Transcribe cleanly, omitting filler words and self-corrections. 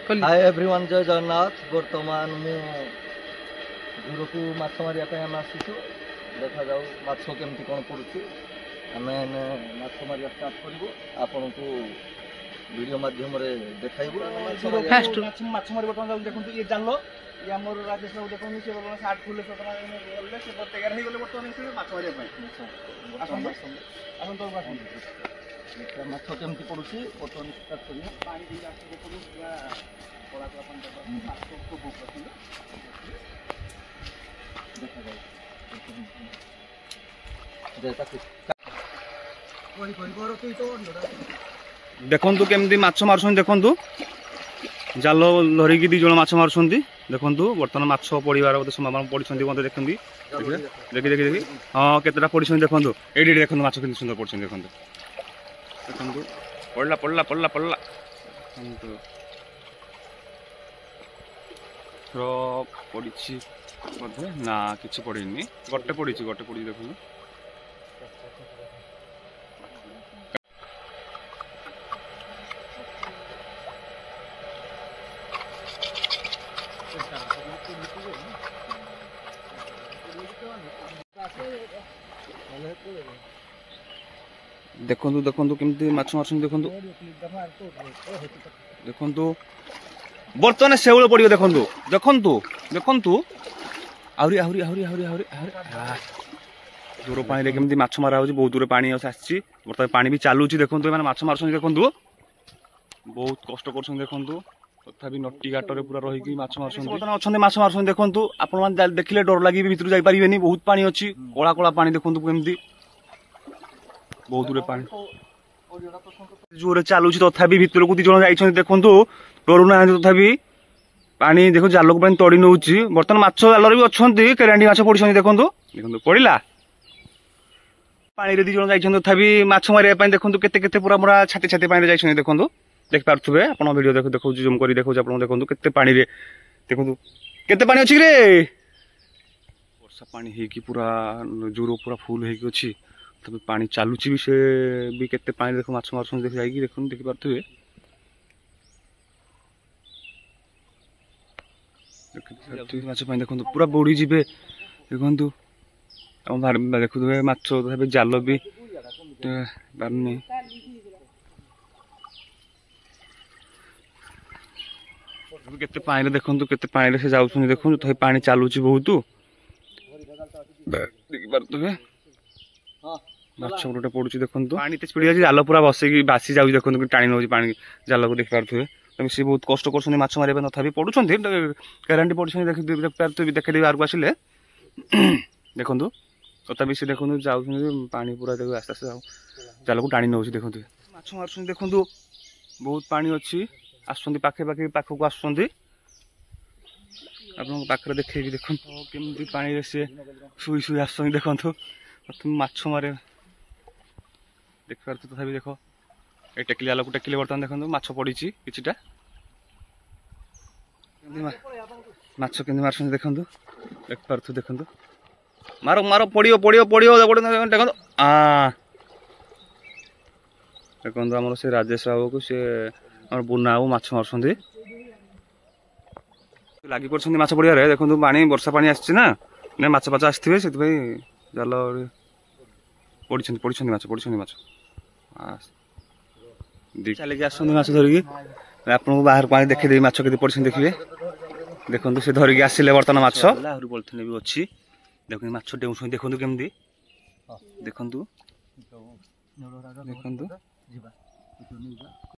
hi everyone जय जगन्नाथ बर्तमान दूर को माछ मारिया आम आसीचु देखा जाऊ माछ केमती कौन पड़ुची आम माछ मारिया स्टार्ट करूँ आपण को वीडियो माध्यम देखु माछ मारी बर्तमान देखो ये जाल ये आम राजेश बाबू देखो सी बोल सार्ट फुल गले से तैयार हो गले बर्तमान माछ मारिया माछ केमती पड़ुची बर्तमान स्टार्ट करिया पानी दी आसी देखो पूरा कला कला पानी माछ को बुक करथिले देखा जाय देता कुछ कोई कोई गोरो तू तो देखंतु केमती माछ मारछन देखंतु जाल धरि की दी जण माछ मारछन देखंतु बर्तमान माछ पड़िवार बोते संभावना पड़छन बोते देखंती देखि देखि देखि हां केतरा पड़छन देखंतु एडी देखंतु माछ केते सुंदर पड़छन देखंतु देखंतु पड़ला पड़ला पड़ला पड़ला देखंतु रो पड़िछि बोधे ना किछि पड़िनी गट्टे पड़ी देखंतु देखंतु देखंतु केमती माछ मारछन देखंतु देखंतु बर्तमान सेउल पड़ियो देखंतु देखंतु देखंतु आउरी आउरी आउरी आउरी आउरी जोर पानी रे केमती माछ मारा होची बहुत दूर पानी आछि बर्तमान पानी भी चालुची देखंतु माने माछ मारछन देखंतु बहुत कष्ट करछन देखंतु तथापि नट्टी घाटर पूरा रही माछ मारछन बर्तमान अछन माछ मारछन देखंतु आपण मान देखिले डर लागि भीतर जाई परिबेनी बहुत पानी अछि कोला कोला पानी देखंतु केमती बहुत दूर पानी जोर चालुची तथापि भीतर को दी जण जाइछन देखंतु डरू ना तथापि पानी देखो जाल को पानी तड़ी नउची बर्तमान माछ जालर भी अछंती केरांडी माछ पड़छन देखंतु देखंतु पड़िला पानी रे दी जण जाइछन तथापि माछ मारिया पानी देखंतु केते केते पूरा मोरा छाती छाती पानी रे जाइछन देखंतु देख पारथुबे आपण वीडियो देखो देखौ जूम करी देखौ आपण देखंतु केते पानी रे देखंतु केते पानी अछि रे वर्षा पानी हे की पूरा जोरो पूरा फुल हे की अछि तबे पानी चालुची भी से भी केते पानी देखो माछ मारछन देख जाई की देखन देख पारथुबे देखि माछ पानी देखंतु पूरा बोडी जिबे देखंतु हम देखुथुबे माछ तबे जाल भी बारनी केते पानी देखंतु केते पानी से जाउछन देखंतु तही पानी चालुची बहुत देखि पारथुबे माछ गोटे पड़ुची देखंतु पानी ते स्पीड जाल पूरा बसे की बासी जाउ देखंतु टाणी नउची पानी जाल को देख पारथुबे तमे से बहुत कष्ट करछन माछ मारिबे नथाबी पडुछन गारंटी पडुछन देख पारथुबे देखि बाहर को आसिले देखंतु तथापि से देखंतु जाउछन पानी पूरा देखो आस्ते आस्ते जाल को टाणी नउची देखंतु माछ मारछन देखंतु बहुत पानी अछि आसुंदी पाखे पाखे पाखो को आसुंदी आपन पाखरे देखै देखंतु केमती पानी रे से सुई सुई आसुंदी देखंतु तुम माछ मारे देख पारथु तथापि देखो ए टेकली आलो को टेकली बर्तन देखंतु माछ पड़ीची किछटा माछ केंदी मारछन देखंतु देख पारथु देखंतु मारो मारो पड़ियो पड़ियो पड़ियो देखंतु देखंतु हमर से राजेश बाबू को से हमर बुनाऊ माछ मारछन लागी परछन माछ पड़िया रे देखंतु पानी वर्षा पानी आछि ना ने माछ पाछ आस्थिबे सेति भाई जाल पड़छन माछ चल के आसुंदी माछ धरिकी आपन को बाहर पानी देखि दे माछ केते पड़छन देखिबे देखंतु से धरिकी आसिले बर्तन माछ आहुरी पॉलिथिन भी अछि देखंतु माछ डेउछन देखंतु केमदी देखंतु देखंतु